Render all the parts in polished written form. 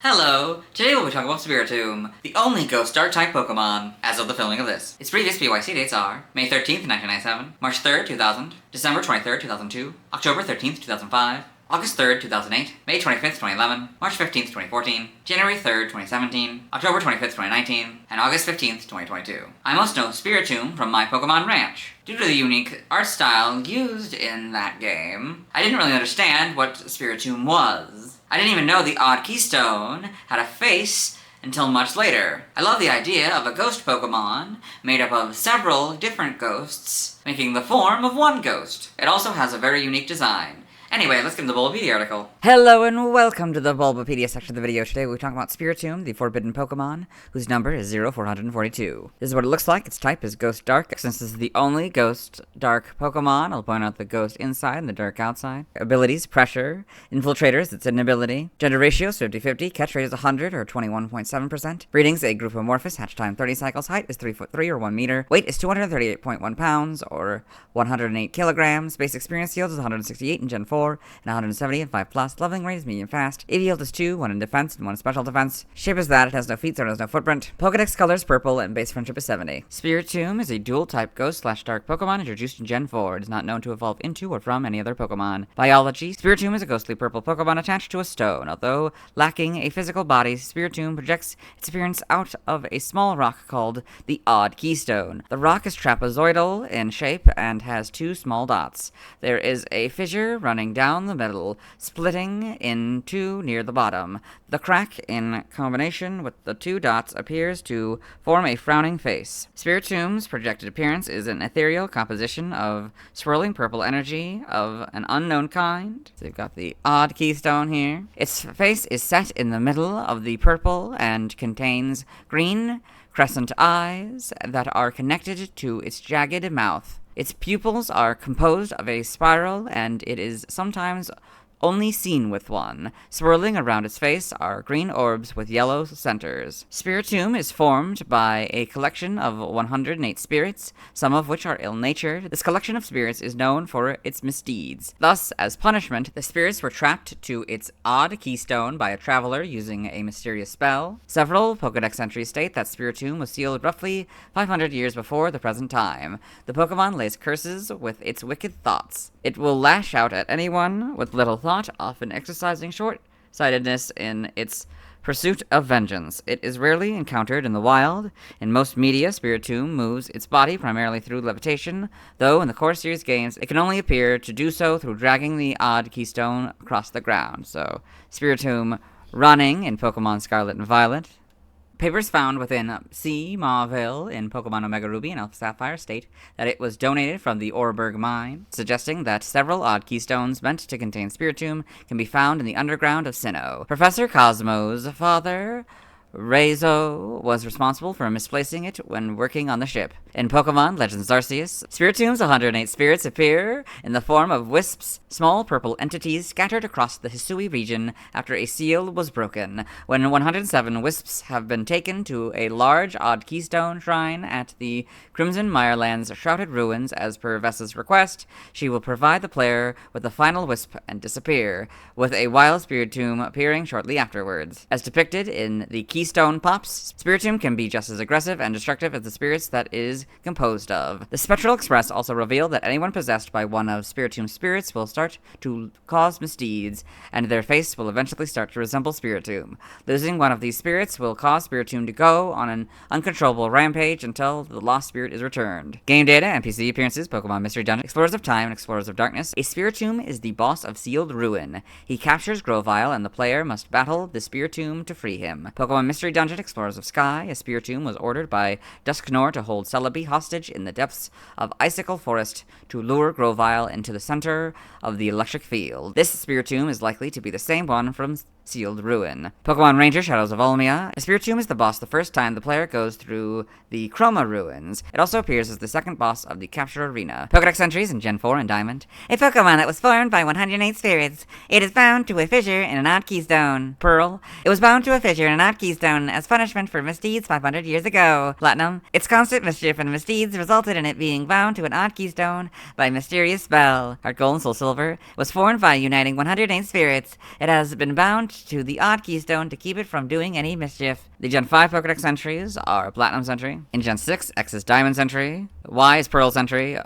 Hello! Today we'll be talking about Spiritomb, the only Ghost Dark-type Pokémon, as of the filming of this. Its previous BYC dates are May 13th, 1997, March 3rd, 2000, December 23rd, 2002, October 13th, 2005, August 3rd, 2008, May 25th, 2011, March 15th, 2014, January 3rd, 2017, October 25th, 2019, and August 15th, 2022. I most know Spiritomb from my Pokemon Ranch. Due to the unique art style used in that game, I didn't really understand what Spiritomb was. I didn't even know the odd keystone had a face until much later. I love the idea of a ghost Pokemon made up of several different ghosts, making the form of one ghost. It also has a very unique design. Anyway, let's get into the Bulbapedia article. Hello and welcome to the Bulbapedia section of the video. Today we're talking about Spiritomb, the forbidden Pokemon, whose number is 0442. This is what it looks like. Its type is Ghost Dark. Since this is the only Ghost Dark Pokemon, I'll point out the Ghost inside and the Dark outside. Abilities, Pressure. Infiltrators, it's an ability. Gender ratio is 50-50. Catch rate is 100 or 21.7%. Breedings, a group amorphous. Hatch time 30 cycles. Height is 3'3" or 1 meter. Weight is 238.1 pounds or 108 kilograms. Base experience yield is 168 in Gen 4. And 170 and 5+. Leveling rate is medium fast. EV yield is 2, 1 in defense and 1 in special defense. Shape is that, it has no feet, so it has no footprint. Pokedex color is purple, and base friendship is 70. Spiritomb is a dual-type ghost/dark Pokemon introduced in Gen 4. It is not known to evolve into or from any other Pokemon. Biology: Spiritomb is a ghostly purple Pokemon attached to a stone. Although lacking a physical body, Spiritomb projects its appearance out of a small rock called the Odd Keystone. The rock is trapezoidal in shape and has 2 small dots. There is a fissure running down the middle, splitting in 2 near the bottom. The crack, in combination with the 2 dots, appears to form a frowning face. Spiritomb's projected appearance is an ethereal composition of swirling purple energy of an unknown kind. So you've got the Odd Keystone here. Its face is set in the middle of the purple and contains green crescent eyes that are connected to its jagged mouth. Its pupils are composed of a spiral, and it is sometimes only seen with one. Swirling around its face are green orbs with yellow centers. Spiritomb is formed by a collection of 108 spirits, some of which are ill-natured. This collection of spirits is known for its misdeeds. Thus, as punishment, the spirits were trapped to its Odd Keystone by a traveler using a mysterious spell. Several Pokedex entries state that Spiritomb was sealed roughly 500 years before the present time. The Pokemon lays curses with its wicked thoughts. It will lash out at anyone with little thought, often exercising short-sightedness in its pursuit of vengeance. It is rarely encountered in the wild. In most media, Spiritomb moves its body primarily through levitation, though in the core series games, it can only appear to do so through dragging the Odd Keystone across the ground. So, Spiritomb running in Pokemon Scarlet and Violet. Papers found within C. Mauville in Pokemon Omega Ruby and Alpha Sapphire state that it was donated from the Oreburgh mine, suggesting that several odd keystones meant to contain Spiritomb can be found in the underground of Sinnoh. Professor Cosmo's father, Reizo, was responsible for misplacing it when working on the ship. In Pokemon Legends Arceus, Spiritomb's 108 spirits appear in the form of wisps, small purple entities scattered across the Hisui region after a seal was broken. When 107 wisps have been taken to a large Odd Keystone shrine at the Crimson Mireland's Shrouded Ruins as per Vessa's request, she will provide the player with the final wisp and disappear, with a wild Spiritomb appearing shortly afterwards. As depicted in the Keystone Pops, Spiritomb can be just as aggressive and destructive as the spirits that is composed of. The Spectral Express also revealed that anyone possessed by one of Spiritomb's spirits will start to cause misdeeds, and their face will eventually start to resemble Spiritomb. Losing one of these spirits will cause Spiritomb to go on an uncontrollable rampage until the lost spirit is returned. Game data, NPC appearances, Pokemon Mystery Dungeon, Explorers of Time, and Explorers of Darkness. A Spiritomb is the boss of Sealed Ruin. He captures Grovyle, and the player must battle the Spiritomb to free him. Pokemon Mystery Dungeon, Explorers of Sky. A Spiritomb was ordered by Dusknoir to hold Celebi hostage in the depths of Icicle Forest to lure Grovyle into the center of the electric field. This Spiritomb is likely to be the same one from Sealed Ruin. Pokemon Ranger Shadows of Olmia. A Spiritomb is the boss the first time the player goes through the Chroma Ruins. It also appears as the second boss of the Capture Arena. Pokedex entries in Gen 4 and Diamond. A Pokemon that was formed by 108 spirits. It is bound to a fissure in an Odd Keystone. Pearl. It was bound to a fissure in an Odd Keystone as punishment for misdeeds 500 years ago. Platinum. Its constant mischief and misdeeds resulted in it being bound to an Odd Keystone by a mysterious spell. Heart Gold and Soul Silver was formed by uniting 108 spirits. It has been bound to the odd keystone to keep it from doing any mischief. The Gen 5 Pokedex entries are Platinum Sentry. In Gen 6, X is Diamond Sentry, Y is Pearl Sentry,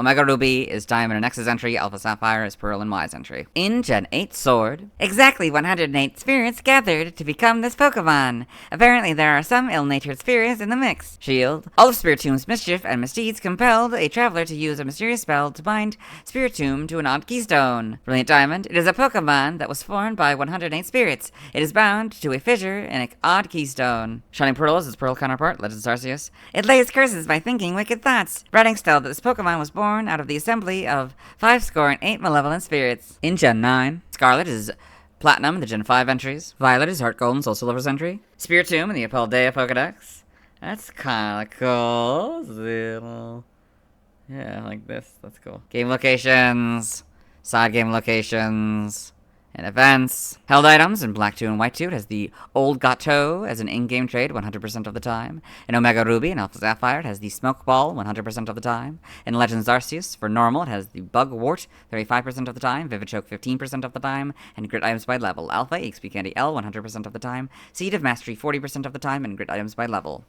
Omega Ruby is Diamond and X's entry, Alpha Sapphire is Pearl and Y's entry. In Gen 8 Sword, exactly 108 spirits gathered to become this Pokemon. Apparently there are some ill-natured spirits in the mix. Shield, all of Spiritomb's mischief and misdeeds compelled a traveler to use a mysterious spell to bind Spiritomb to an odd keystone. Brilliant Diamond, it is a Pokemon that was formed by 108 spirits. It is bound to a fissure in an odd keystone. Shining Pearl is its Pearl counterpart, Legends Arceus. It lays curses by thinking wicked thoughts. Writing still that this Pokemon was born out of the assembly of 58 malevolent spirits. In Gen 9, Scarlet is Platinum in the Gen 5 entries. Violet is Heart Gold and Soul Silver's entry. Spiritomb in the Paldea Pokedex. That's kinda cool. Little... yeah, like this. That's cool. Game locations. Side game locations. And events. Held items in Black 2 and White 2 has the Old Gateau as an in-game trade 100% of the time. In Omega Ruby and Alpha Sapphire it has the Smoke Ball 100% of the time. In Legends Arceus, for normal it has the Bug Wart 35% of the time, Vivid Choke 15% of the time, and Grit items by level. Alpha, EXP Candy L 100% of the time, Seed of Mastery 40% of the time, and Grit items by level.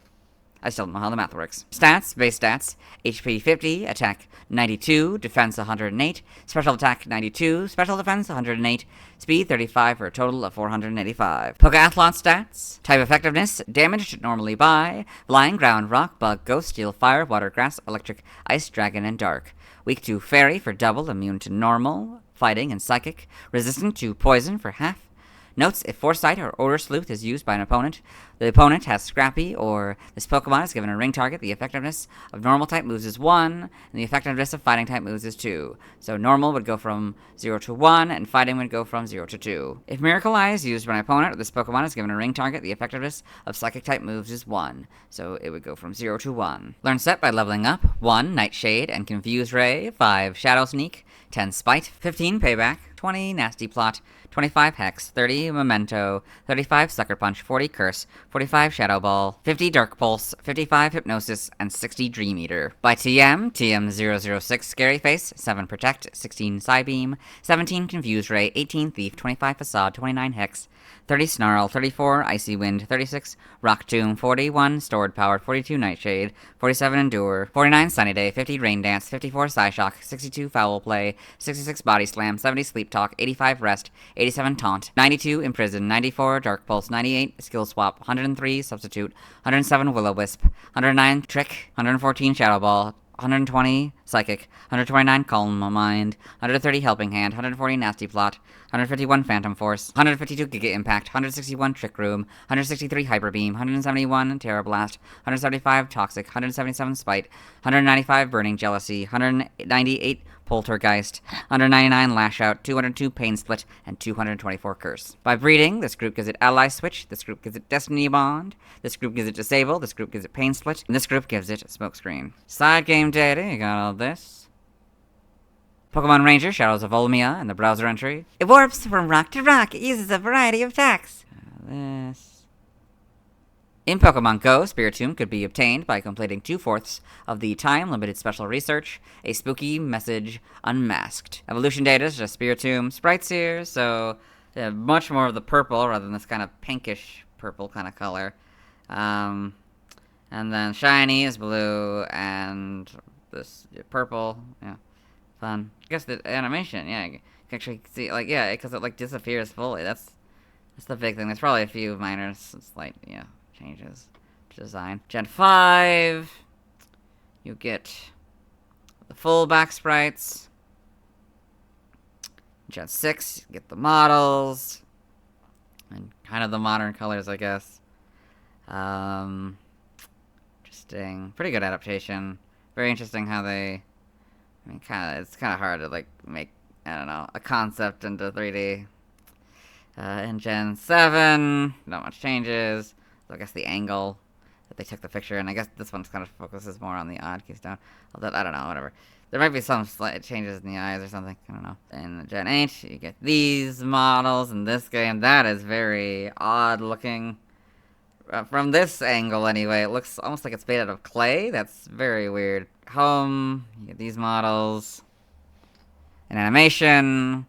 I still don't know how the math works. Stats, base stats, HP 50, attack 92, defense 108, special attack 92, special defense 108, speed 35 for a total of 485. Pokeathlon stats, type effectiveness, damaged normally by flying, ground, rock, bug, ghost, steel, fire, water, grass, electric, ice, dragon, and dark. Weak to fairy for double, immune to normal, fighting, and psychic, resistant to poison for half. Notes, if Foresight or Order Sleuth is used by an opponent, the opponent has Scrappy, or this Pokemon is given a ring target, the effectiveness of normal type moves is 1, and the effectiveness of fighting type moves is 2. So normal would go from 0 to 1, and fighting would go from 0 to 2. If Miracle Eye is used by an opponent, or this Pokemon is given a ring target, the effectiveness of psychic type moves is 1. So it would go from 0 to 1. Learn set by leveling up 1 Nightshade and Confuse Ray, 5 Shadow Sneak, 10 Spite, 15 Payback, 20 Nasty Plot, 25 Hex, 30 Memento, 35 Sucker Punch, 40 Curse, 45 Shadow Ball, 50 Dark Pulse, 55 Hypnosis, and 60 Dream Eater. By TM006 Scary Face, 7 Protect, 16 Psybeam, 17 Confuse Ray, 18 Thief, 25 Facade, 29 Hex, 30 Snarl, 34 Icy Wind, 36 Rock Tomb, 41 Stored Power, 42 Nightshade, 47 Endure, 49 Sunny Day, 50 Rain Dance, 54 Psyshock, 62 Foul Play, 66 Body Slam, 70 Sleep Talk, 85 Rest, 87 Taunt, 92 Imprison, 94 Dark Pulse, 98 Skill Swap, 103 Substitute, 107 Will-O-Wisp, 109 Trick, 114 Shadow Ball, 120 Psychic, 129 Calm Mind, 130 Helping Hand, 140 Nasty Plot, 151 Phantom Force, 152 Giga Impact, 161 Trick Room, 163 Hyper Beam, 171 Terra Blast, 175 Toxic, 177 Spite, 195 Burning Jealousy, 198 Poltergeist, 199 Lash Out, 202 Pain Split, and 224 Curse. By breeding, this group gives it Ally Switch, this group gives it Destiny Bond, this group gives it Disable, this group gives it Pain Split, and this group gives it Smokescreen. Side game data, you got all this. Pokemon Ranger, Shadows of Olmia, and the browser entry. It warps from rock to rock. It uses a variety of attacks. This. In Pokemon Go, Spiritomb could be obtained by completing 2/4 of the time-limited special research, A Spooky Message Unmasked. Evolution data is just Spiritomb sprites here, so much more of the purple rather than this kind of pinkish purple kind of color. And then shiny is blue, and this purple, yeah, fun. I guess the animation, yeah, you can actually see, like, yeah, because it, like, disappears fully. That's the big thing. There's probably a few minor, slight, yeah, changes to design. Gen 5, you get the full back sprites. Gen 6, you get the models, and kind of the modern colors, I guess. Interesting. Pretty good adaptation. Very interesting how they, I mean, it's kind of hard to, like, make, I don't know, a concept into 3D. In Gen 7, not much changes. So I guess the angle that they took the picture, and I guess this one kind of focuses more on the odd keystone. Although, I don't know, whatever. There might be some slight changes in the eyes or something. I don't know. In Gen 8, you get these models in this game. That is very odd looking. From this angle, anyway, it looks almost like it's made out of clay. That's very weird. Home, you get these models. In animation,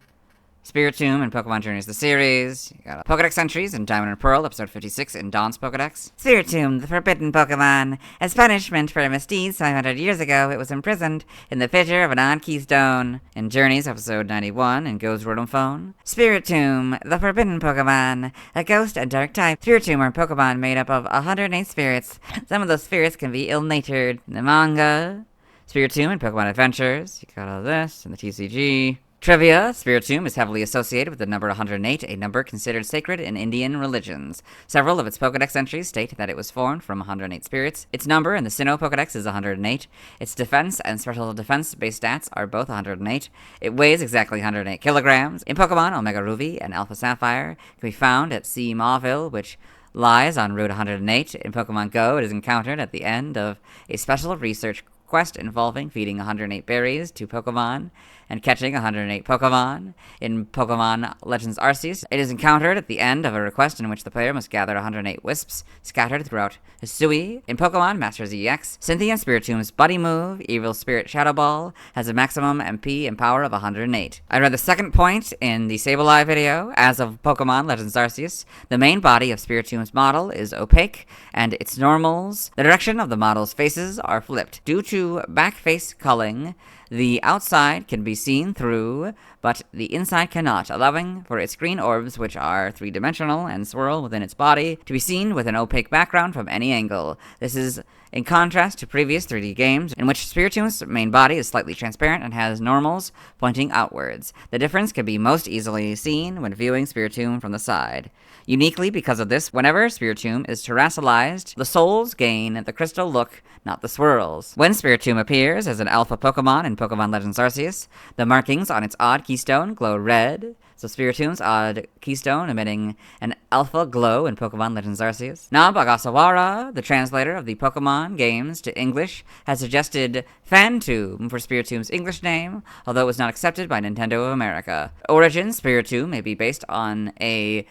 Spiritomb and Pokemon Journeys the series. You got Pokedex entries in Diamond and Pearl, episode 56 in Dawn's Pokedex. Spiritomb, the forbidden Pokemon. As punishment for a misdeed 500 years ago, it was imprisoned in the fissure of an odd keystone. In Journeys, episode 91 in Go's Rotom Phone. Spiritomb, the forbidden Pokemon. A ghost and dark type. Spiritomb are Pokemon made up of 108 spirits. Some of those spirits can be ill-natured. In the manga, Spiritomb and Pokemon Adventures. You got all this in the TCG. Trivia: Spiritomb is heavily associated with the number 108, a number considered sacred in Indian religions. Several of its Pokedex entries state that it was formed from 108 spirits. Its number in the Sinnoh Pokedex is 108. Its defense and special defense-based stats are both 108. It weighs exactly 108 kilograms. In Pokemon Omega Ruby and Alpha Sapphire, it can be found at Sea Mauville, which lies on Route 108. In Pokemon Go, it is encountered at the end of a special research quest involving feeding 108 berries to Pokemon and catching 108 Pokemon. In Pokemon Legends Arceus, it is encountered at the end of a request in which the player must gather 108 wisps scattered throughout Hisui. In Pokemon Masters EX, Cynthia Spiritomb's buddy move, Evil Spirit Shadow Ball, has a maximum MP and power of 108. I read the second point in the Sableye video. As of Pokemon Legends Arceus, the main body of Spiritomb's model is opaque, and its normals, the direction of the model's faces, are flipped. Due to back face culling, the outside can be seen through, but the inside cannot, allowing for its green orbs, which are three-dimensional and swirl within its body, to be seen with an opaque background from any angle. This is in contrast to previous 3D games, in which Spiritomb's main body is slightly transparent and has normals pointing outwards. The difference can be most easily seen when viewing Spiritomb from the side. Uniquely because of this, whenever Spiritomb is terrestrialized, the souls gain the crystal look, not the swirls. When Spiritomb appears as an alpha Pokemon in Pokemon Legends Arceus, the markings on its odd keystone glow red, so Spiritomb's odd keystone emitting an alpha glow in Pokemon Legends Arceus. Nob Agasawara, the translator of the Pokemon games to English, has suggested Phantomb for Spiritomb's English name, although it was not accepted by Nintendo of America. Origin: Spiritomb may be based on a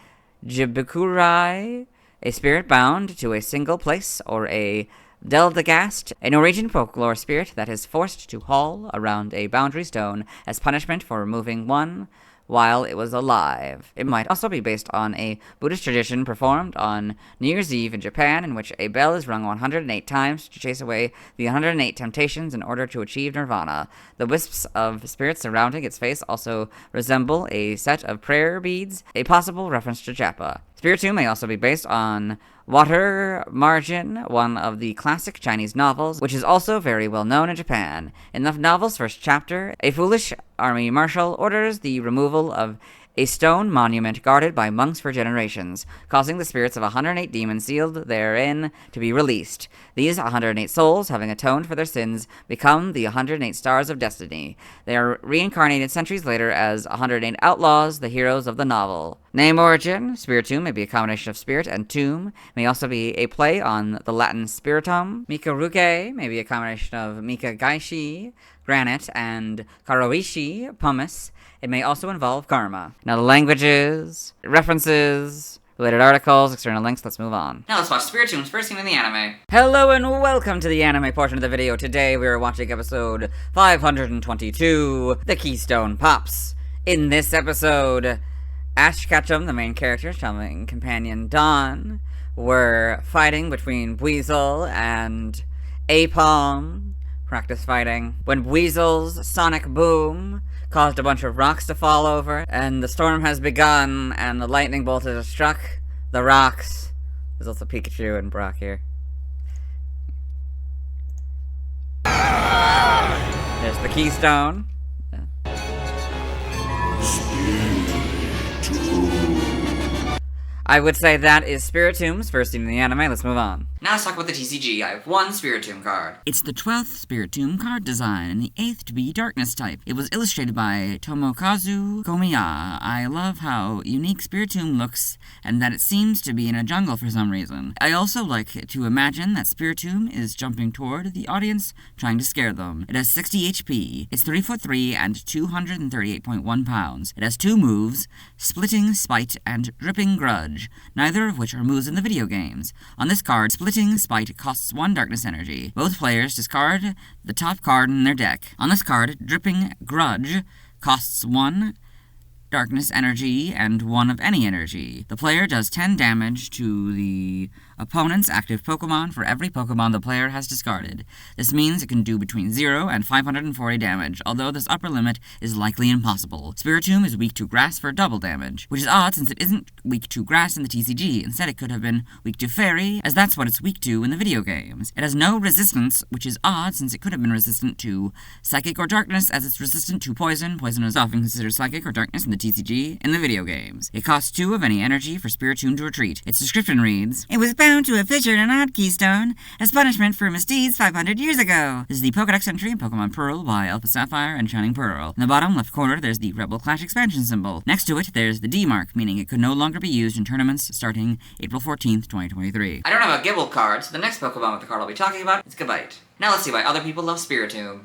Jibikurai, a spirit bound to a single place, or a Deldagast, a Norwegian folklore spirit that is forced to haul around a boundary stone as punishment for removing one while it was alive. It might also be based on a Buddhist tradition performed on New Year's Eve in Japan, in which a bell is rung 108 times to chase away the 108 temptations in order to achieve nirvana. The wisps of spirits surrounding its face also resemble a set of prayer beads, a possible reference to Japa. Spiritomb may also be based on Water Margin, one of the classic Chinese novels, which is also very well known in Japan. In the novel's first chapter, a foolish army marshal orders the removal of a stone monument guarded by monks for generations, causing the spirits of 108 demons sealed therein to be released. These 108 souls, having atoned for their sins, become the 108 stars of destiny. They are reincarnated centuries later as 108 outlaws, the heroes of the novel. Name origin: Spiritomb may be a combination of spirit and tomb, may also be a play on the Latin spiritum. Mikaruge may be a combination of Mika Gaishi, granite, and Karoishi, pumice. It may also involve karma. Now the languages, references, related articles, external links, let's move on. Now let's watch Spiritomb's first scene in the anime. Hello and welcome to the anime portion of the video. Today we are watching episode 522, The Keystone Pops. In this episode, Ash Ketchum, the main character, traveling companion Dawn, were fighting between Weasel and Apom, practice fighting, when Weasel's sonic boom caused a bunch of rocks to fall over, and the storm has begun, and the lightning bolt has struck the rocks. There's also Pikachu and Brock here. There's the keystone. I would say that is Spiritomb's first scene in the anime. Let's move on. Now let's talk about the TCG. I have one Spiritomb card. It's the 12th Spiritomb card design, and the 8th to be darkness type. It was illustrated by Tomokazu Komiya. I love how unique Spiritomb looks, and that it seems to be in a jungle for some reason. I also like to imagine that Spiritomb is jumping toward the audience, trying to scare them. It has 60 HP. It's 3'3" and 238.1 pounds. It has two moves, Splitting Spite and Dripping Grudge, neither of which are moves in the video games. On this card, Splitting Spite costs 1 darkness energy. Both players discard the top card in their deck. On this card, Dripping Grudge costs 1 darkness energy and 1 of any energy. The player does 10 damage to the opponent's active Pokemon for every Pokemon the player has discarded. This means it can do between 0 and 540 damage, although this upper limit is likely impossible. Spiritomb is weak to grass for double damage, which is odd since it isn't weak to grass in the TCG. Instead, it could have been weak to fairy, as that's what it's weak to in the video games. It has no resistance, which is odd since it could have been resistant to psychic or darkness, as it's resistant to poison. Poison is often considered psychic or darkness in the TCG in the video games. It costs 2 of any energy for Spiritomb to retreat. Its description reads, "It was bound to have fissured an odd keystone as punishment for misdeeds 500 years ago." This is the Pokedex entry in Pokemon Pearl by Alpha Sapphire and Shining Pearl. In the bottom left corner, there's the Rebel Clash expansion symbol. Next to it, there's the D mark, meaning it could no longer be used in tournaments starting April 14th, 2023. I don't have a Gibble card, so the next Pokemon with the card I'll be talking about is Gabite. Now let's see why other people love Spiritomb.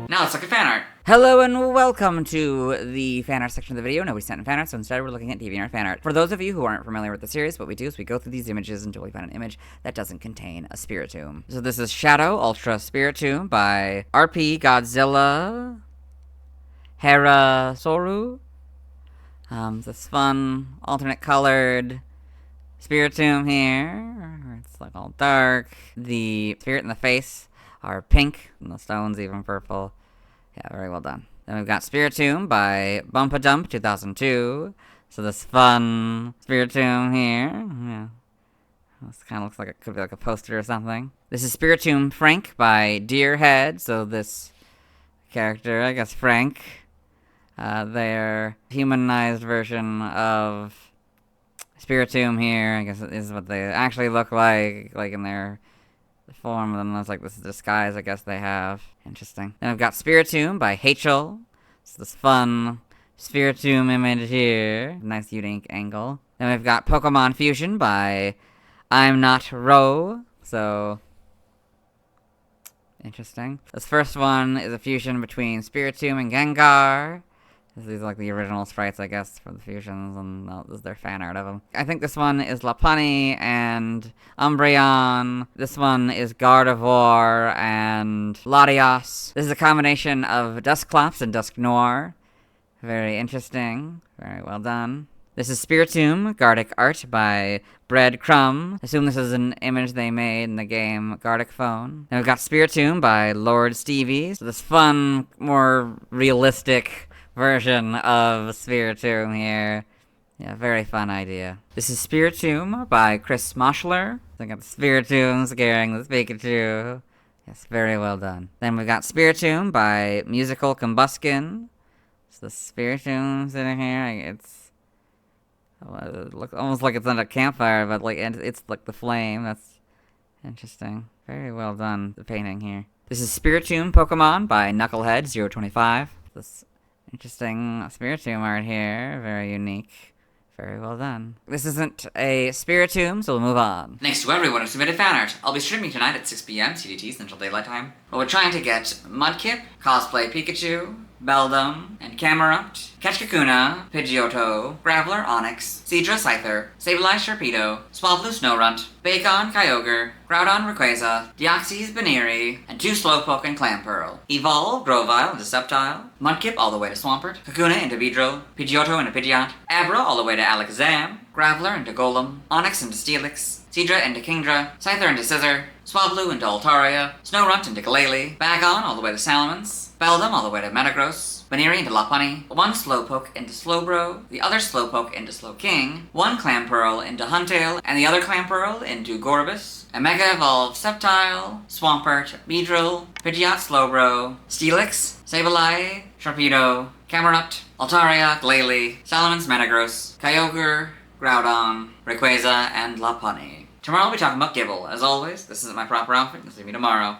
Now let's look at fan art. Hello and welcome to the fan art section of the video. Nobody sent in fan art, so instead we're looking at DeviantArt fan art. For those of you who aren't familiar with the series, what we do is we go through these images until we find an image that doesn't contain a Spiritomb. So this is Shadow Ultra Spiritomb by RP Godzilla Hera Soru. This fun alternate colored Spiritomb here. It's like all dark. The spirit and the face are pink, and the stone's even purple. Yeah, very well done. Then we've got Spiritomb by Bumpadump 2002. So this fun Spiritomb here. Yeah. This kind of looks like it could be like a poster or something. This is Spiritomb Frank by Deerhead. So this character, I guess Frank, their humanized version of Spiritomb here, I guess is what they actually look like in their form, and then looks like this is a disguise I guess they have. Interesting. Then we've got Spiritomb by Hachel. It's this fun Spiritomb image here. Nice unique angle. Then we've got Pokemon Fusion by I'm Not Ro. So interesting. This first one is a fusion between Spiritomb and Gengar. These are like the original sprites, I guess, for the fusions, and this is their fan art of them. I think this one is Lopunny and Umbreon. This one is Gardevoir and Latios. This is a combination of Dusclops and Dusknoir. Very interesting. Very well done. This is Spiritomb Gardic art by Breadcrumb. I assume this is an image they made in the game Gardic Phone. Then we've got Spiritomb by Lord Stevie. So this fun, more realistic version of Spiritomb here. Yeah, very fun idea. This is Spiritomb by Chris Moschler. I got the Spiritomb scaring this Pikachu. Yes, very well done. Then we got Spiritomb by Musical Combustion. So the Spiritomb sitting here, it looks almost like it's on a campfire, but like it's like the flame. That's interesting. Very well done, the painting here. This is Spiritomb Pokemon by Knucklehead 025. This interesting Spiritomb art here. Very unique. Very well done. This isn't a Spiritomb, so we'll move on. Thanks to everyone who submitted fan art. I'll be streaming tonight at 6 p.m. CDT, Central Daylight Time. Well, we're trying to get Mudkip, Cosplay Pikachu, Beldum, and Camerupt, Ketchkakuna, Pidgeotto, Graveler, Onix, Seadra, Scyther, Sableye, Sharpedo, Swablu, Snorunt, Bacon, Kyogre, Groudon, Rayquaza, Deoxys, Baneri, and 2 Slowpoke and Clamperl. Evolve, Grovyle into Sceptile, Mudkip all the way to Swampert, Kakuna into Beedrill, Pidgeotto into Pidgeot, Abra all the way to Alakazam, Graveler into Golem, Onix into Steelix, Seadra into Kingdra, Scyther into Scizor, Swablu into Altaria, Snorunt into Glalie, Bagon all the way to Salamence, Beldum all the way to Metagross, Baneri into Lopunny, 1 Slowpoke into Slowbro, the other Slowpoke into Slowking, 1 Clamperl into Huntail, and the other Clamperl into Gorbis, a Mega Evolved Sceptile, Swampert, Beedrill, Pidgeot, Slowbro, Steelix, Sableye, Sharpedo, Camerupt, Altaria, Glalie, Salamence, Metagross, Kyogre, Groudon, Rayquaza, and Lopunny. Tomorrow we'll be talking about Gibble. As always, this isn't my proper outfit. You'll see me tomorrow.